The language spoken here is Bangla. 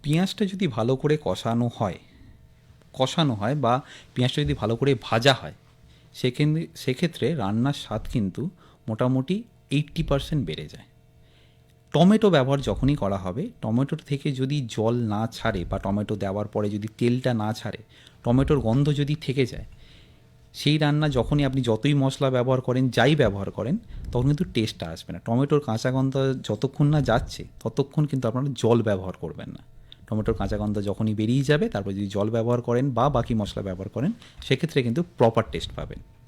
পেঁয়াজটা যদি ভালো করে কষানো হয় বা পেঁয়াজটা যদি ভালো করে ভাজা হয়, সেক্ষেত্রে রান্নার স্বাদ কিন্তু মোটামুটি 80% বেড়ে যায়। টমেটো ব্যবহার যখনই করা হবে, টমেটোর থেকে যদি জল না ছাড়ে বা টমেটো দেওয়ার পরে যদি তেলটা না ছাড়ে, টমেটোর গন্ধ যদি থেকে যায়, সেই রান্না যখনই আপনি যতই মশলা ব্যবহার করেন, যাই ব্যবহার করেন, তখন কিন্তু টেস্টটা আসবে না। টমেটোর কাঁচা গন্ধ যতক্ষণ না যাচ্ছে ততক্ষণ কিন্তু আপনারা জল ব্যবহার করবেন না। টমেটোর কাঁচা গন্ধ যখনই বেরিয়ে যাবে, তারপর যদি জল ব্যবহার করেন বা বাকি মশলা ব্যবহার করেন, সেক্ষেত্রে কিন্তু প্রপার টেস্ট পাবেন।